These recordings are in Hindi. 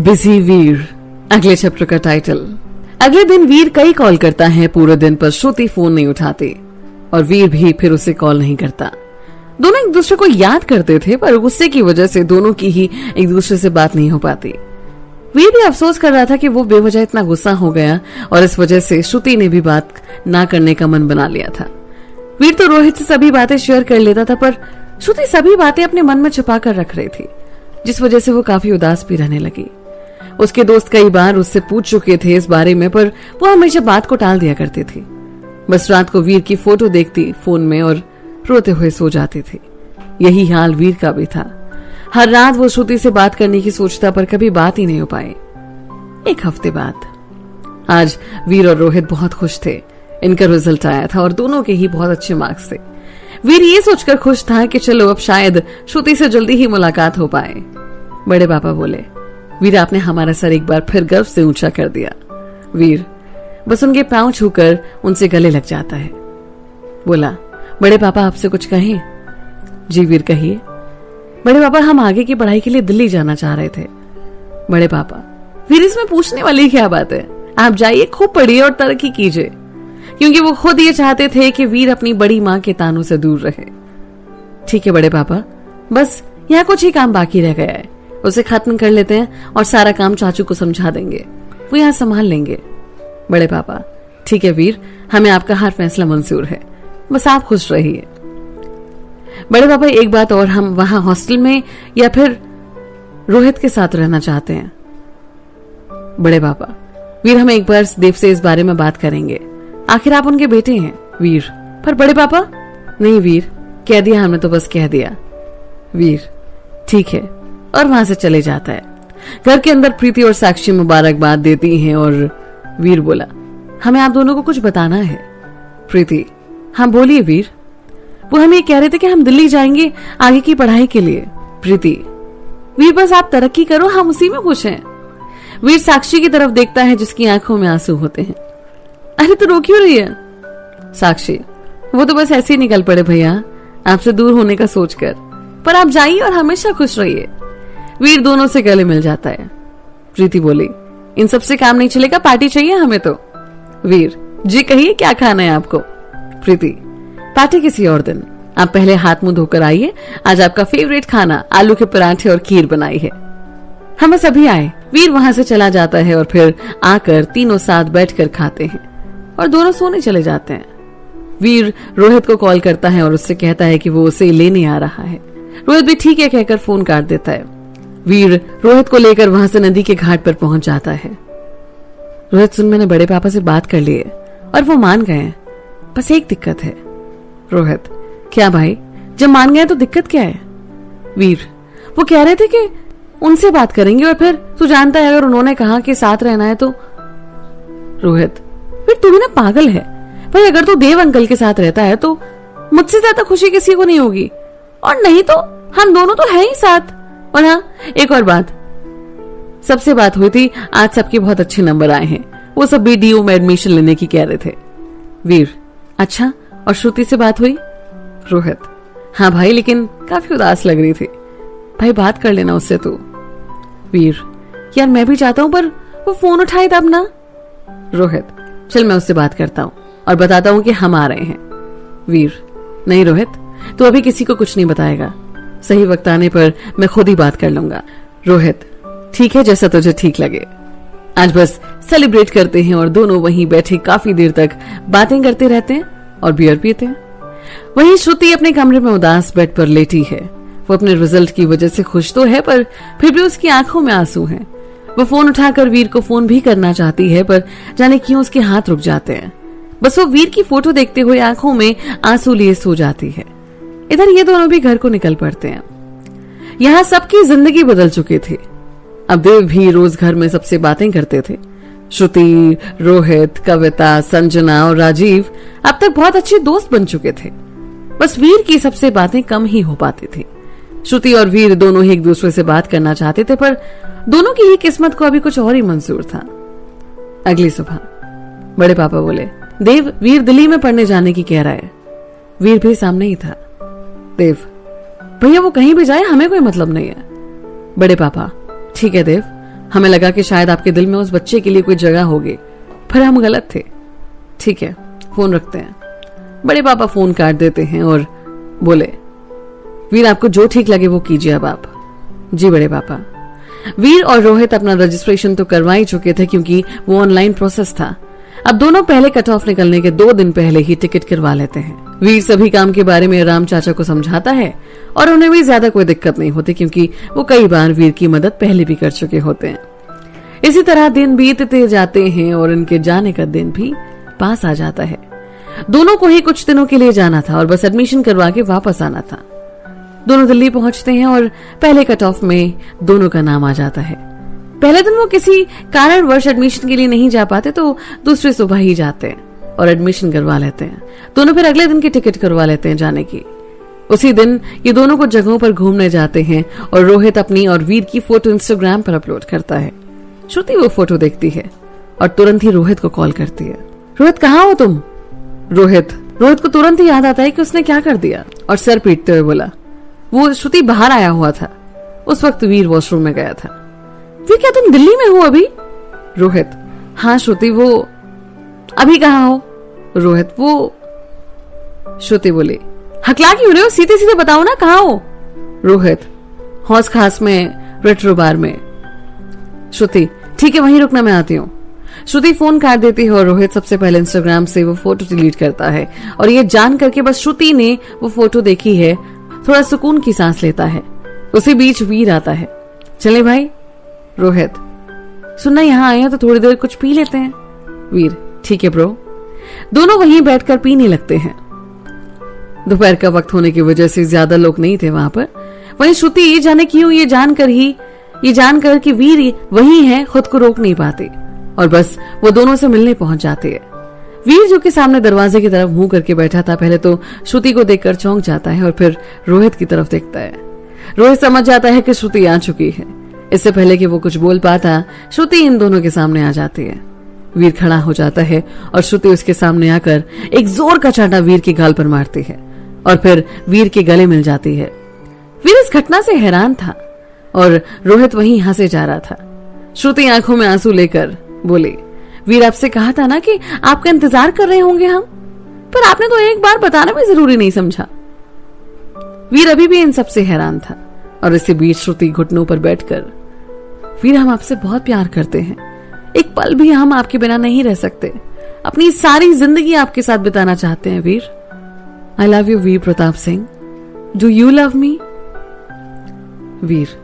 बिजी वीर, अगले चैप्टर का टाइटल। अगले दिन वीर कई कॉल करता है पूरे दिन, पर श्रुति फोन नहीं उठाती और वीर भी फिर उसे कॉल नहीं करता। दोनों एक दूसरे को याद करते थे, पर गुस्से की वजह से दोनों की ही एक दूसरे से बात नहीं हो पाती। वीर भी अफसोस कर रहा था कि वो बेवजह इतना गुस्सा हो गया और इस वजह से श्रुति ने भी बात ना करने का मन बना लिया था। वीर तो रोहित से सभी बातें शेयर कर लेता था, पर श्रुति सभी बातें अपने मन में छुपा कर रख रही थी, जिस वजह से वो काफी उदास भी रहने लगी। उसके दोस्त कई बार उससे पूछ चुके थे इस बारे में, पर वो हमेशा बात को टाल दिया करती थी। बस रात को वीर की फोटो देखती फोन में और रोते हुए सो जाती थी। यही हाल वीर का भी था। हर रात वो श्रुति से बात करने की सोचता, पर कभी बात ही नहीं हो पाई। एक हफ्ते बाद आज वीर और रोहित बहुत खुश थे। इनका रिजल्ट आया था और दोनों के ही बहुत अच्छे मार्क्स थे। वीर ये सोचकर खुश था कि चलो अब शायद श्रुति से जल्दी ही मुलाकात हो पाए। बड़े पापा बोले, वीर आपने हमारा सर एक बार फिर गर्व से ऊंचा कर दिया। वीर बस उनके पांव छूकर उनसे गले लग जाता है। बोला, बड़े पापा आपसे कुछ कहें? जी वीर कहिए। बड़े पापा हम आगे की पढ़ाई के लिए दिल्ली जाना चाह रहे थे। बड़े पापा, वीर इसमें पूछने वाली क्या बात है, आप जाइए, खूब पढ़िए और तरक्की कीजिए। क्योंकि वो खुद ये चाहते थे कि वीर अपनी बड़ी माँ के तानों से दूर रहे। ठीक है बड़े पापा, बस यहाँ कुछ ही काम बाकी रह गया है, उसे खत्म कर लेते हैं और सारा काम चाचू को समझा देंगे, वो यहाँ संभाल लेंगे। बड़े पापा, ठीक है वीर, हमें आपका हर फैसला मंजूर है, बस आप खुश रहिए। बड़े पापा एक बात और, हम वहां हॉस्टल में या फिर रोहित के साथ रहना चाहते हैं। बड़े पापा, वीर हम एक बार देव से इस बारे में बात करेंगे, आखिर आप उनके बेटे हैं। वीर, पर बड़े पापा। नहीं वीर, कह दिया हमने तो बस कह दिया। वीर, ठीक है, और वहां से चले जाता है। घर के अंदर प्रीति और साक्षी मुबारकबाद देती हैं और वीर बोला, हमें आप दोनों को कुछ बताना है। प्रीति, हाँ बोलिए वीर। वो हम ये कह रहे थे कि हम दिल्ली जाएंगे आगे की पढ़ाई के लिए। प्रीति, वीर बस आप तरक्की करो, हम उसी में खुश हैं। वीर साक्षी की तरफ देखता है जिसकी आंखों में आंसू होते हैं। अरे तो रो क्यों रही है? साक्षी, वो तो बस ऐसे ही निकल पड़े भैया, आपसे दूर होने का सोचकर, पर आप जाइए और हमेशा खुश रहिए। वीर दोनों से गले मिल जाता है। प्रीति बोली, इन सबसे काम नहीं चलेगा, पार्टी चाहिए हमें तो। वीर, जी कहिए क्या खाना है आपको? प्रीति, पार्टी किसी और दिन, आप पहले हाथ मुंह धोकर आइए, आज आपका फेवरेट खाना आलू के पराठे और खीर बनाई है। हम सभी आए। वीर वहां से चला जाता है और फिर आकर तीनों साथ बैठकर खाते हैं और दोनों सोने चले जाते हैं। वीर रोहित को कॉल करता है और उससे कहता है कि वो उसे लेने आ रहा है। रोहित भी ठीक है कहकर फोन काट देता है। वीर रोहित को लेकर वहां से नदी के घाट पर पहुंच जाता है। रोहित, सुन, मैंने बड़े पापा से बात कर ली है और वो मान गए हैं, बस एक दिक्कत है। रोहित, क्या भाई, जब मान गए तो दिक्कत क्या है? वीर, वो कह रहे थे कि उनसे बात करेंगे और फिर तू जानता है अगर उन्होंने कहा कि साथ रहना है तो। रोहित, फिर तू भी ना पागल है भाई, अगर तू देव अंकल के साथ रहता है तो मुझसे ज्यादा खुशी किसी को नहीं होगी, और नहीं तो हम दोनों तो है ही साथ। और हाँ, एक और बात, सबसे बात हुई थी, आज सबके बहुत अच्छे नंबर आए हैं, वो सब BDU में एडमिशन लेने की कह रहे थे। वीर, अच्छा, और श्रुति से बात हुई? रोहित, हाँ भाई, लेकिन काफी उदास लग रही थी। भाई बात कर लेना उससे तू। वीर, यार मैं भी चाहता हूं, पर वो फोन उठाए तब ना। रोहित, चल मैं उससे बात करता हूँ और बताता हूँ कि हम आ रहे हैं। वीर, नहीं रोहित, तू अभी किसी को कुछ नहीं बताएगा, सही वक्त आने पर मैं खुद ही बात कर लूंगा। रोहित, ठीक है, जैसा तुझे ठीक लगे। आज बस सेलिब्रेट करते हैं और दोनों वहीं बैठे काफी देर तक बातें करते रहते हैं और बियर पीते हैं। वहीं श्रुति अपने कमरे में उदास बेड पर लेटी है। वो अपने रिजल्ट की वजह से खुश तो है, पर फिर भी उसकी आंखों में आंसू हैं। वो फोन उठाकर वीर को फोन भी करना चाहती है, पर जाने क्यों उसके हाथ रुक जाते हैं। बस वो वीर की फोटो देखते हुए आंखों में आंसू लिए सो जाती है। इधर ये दोनों भी घर को निकल पड़ते हैं। यहाँ सबकी जिंदगी बदल चुकी थी। अब देव भी रोज घर में सबसे बातें करते थे। श्रुति, रोहित, कविता, संजना और राजीव अब तक बहुत अच्छे दोस्त बन चुके थे। बस वीर की सबसे बातें कम ही हो पाती थी। श्रुति और वीर दोनों ही एक दूसरे से बात करना चाहते थे, पर दोनों की ही किस्मत को अभी कुछ और ही मंजूर था। अगली सुबह बड़े पापा बोले, देव, वीर दिल्ली में पढ़ने जाने की कह रहा है। वीर भी सामने ही था। देव, भैया वो कहीं भी जाए, हमें कोई मतलब नहीं है। बड़े पापा, ठीक है देव, हमें लगा कि शायद आपके दिल में उस बच्चे के लिए कोई जगह होगी, पर हम गलत थे। ठीक है, फोन रखते हैं। बड़े पापा फोन काट देते हैं और बोले, वीर आपको जो ठीक लगे वो कीजिए अब आप। जी बड़े पापा। वीर और रोहित अपना रजिस्ट्रेशन तो करवा ही चुके थे क्योंकि वो ऑनलाइन प्रोसेस था। अब दोनों पहले कट ऑफ निकलने के 2 दिन पहले ही टिकट करवा लेते हैं। वीर सभी काम के बारे में राम चाचा को समझाता है और उन्हें भी ज्यादा कोई दिक्कत नहीं होती क्योंकि वो कई बार वीर की मदद पहले भी कर चुके होते हैं। इसी तरह दिन बीतते जाते हैं और इनके जाने का दिन भी पास आ जाता है। दोनों को ही कुछ दिनों के लिए जाना था और बस एडमिशन करवा के वापस आना था। दोनों दिल्ली पहुंचते हैं और पहले कट ऑफ में दोनों का नाम आ जाता है। पहले दिन वो किसी कारणवश एडमिशन के लिए नहीं जा पाते तो दूसरे सुबह ही जाते हैं और एडमिशन करवा लेते हैं। दोनों फिर अगले दिन की टिकट करवा लेते हैं जाने की। उसी दिन ये दोनों को जगहों पर घूमने जाते हैं और रोहित अपनी और वीर की फोटो इंस्टाग्राम पर अपलोड करता है। श्रुति वो फोटो देखती है और तुरंत ही रोहित को कॉल करती है। रोहित कहाँ हो तुम? रोहित को तुरंत ही याद आता है कि उसने क्या कर दिया और सर पीटते हुए बोला, वो श्रुति बाहर आया हुआ था। उस वक्त वीर वॉशरूम में गया था। वीर क्या तुम दिल्ली में हो अभी? रोहित हाँ श्रुति, वो अभी कहाँ हो? रोहित वो। श्रुति बोली, हकला क्यों रहे हो, सीधे सीधे बताओ ना कहाँ हो? रोहित हौस खास में रेट्रो बार में। श्रुति ठीक है वहीं रुकना, मैं आती हूँ। श्रुति फोन काट देती है और रोहित सबसे पहले इंस्टाग्राम से वो फोटो डिलीट करता है और ये जान करके बस श्रुति ने वो फोटो देखी है थोड़ा सुकून की सांस लेता है। उसी बीच वीर आता है। चले भाई? रोहित सुनना यहाँ आए हैं तो थोड़ी देर कुछ पी लेते हैं। वीर ठीक है ब्रो। दोनों वहीं बैठकर पीने लगते हैं। दोपहर का वक्त होने की वजह से ज्यादा लोग नहीं थे वहां पर। वहीं श्रुति ये जाने क्यों ये जानकर कि वीर वही है खुद को रोक नहीं पाती और बस वो दोनों से मिलने पहुंच जाती है। वीर जो कि सामने दरवाजे की तरफ मुंह करके बैठा था पहले तो श्रुति को देखकर चौंक जाता है और फिर रोहित की तरफ देखता है। रोहित समझ जाता है कि श्रुति आ चुकी है। इससे पहले कि वो कुछ बोल पाता श्रुति इन दोनों के सामने आ जाती है। वीर खड़ा हो जाता है और श्रुति उसके सामने आकर एक जोर का चांटा वीर के गाल पर मारती है और फिर वीर के गले मिल जाती है। वीर इस घटना से हैरान था और रोहित वहीं हंसे जा रहा था। श्रुति आंखों में आंसू लेकर बोली, वीर आपसे कहा था ना कि आपका इंतजार कर रहे होंगे हम, पर आपने तो एक बार बताना भी जरूरी नहीं समझा। वीर अभी भी इन सब से हैरान था और इसी बीच श्रुति घुटनों पर बैठकर, वीर हम आपसे बहुत प्यार करते हैं, एक पल भी हम आपके बिना नहीं रह सकते, अपनी सारी जिंदगी आपके साथ बिताना चाहते हैं Veer. I love you Veer Pratap Singh, do you love me? Veer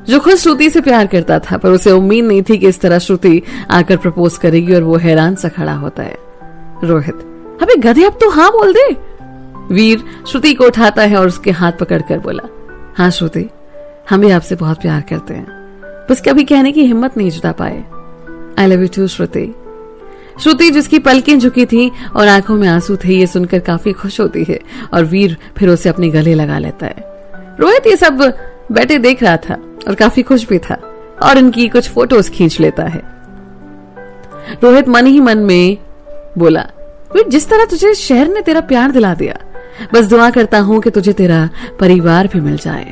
जो खुद श्रुति से प्यार करता था पर उसे उम्मीद नहीं थी कि इस तरह श्रुति आकर प्रपोज करेगी और वो हैरान सा खड़ा होता है। रोहित अबे गधे अब तो हाँ बोल दे। वीर श्रुति को उठाता है और उसके हाथ पकड़कर बोला, हाँ श्रुति हम भी आपसे बहुत प्यार करते हैं, बस कभी कहने की हिम्मत नहीं जुटा पाए। आई लव यू टू श्रुति। श्रुति जिसकी पलकें झुकी थी और आंखों में आंसू थे ये सुनकर काफी खुश होती है और वीर फिर उसे अपने गले लगा लेता है। रोहित ये सब बैठे देख रहा था और काफी खुश भी था और इनकी कुछ फोटोज खींच लेता है। रोहित मन ही मन में बोला, वीर जिस तरह तुझे शहर ने तेरा प्यार दिला दिया, बस दुआ करता हूं कि तुझे तेरा परिवार भी मिल जाए।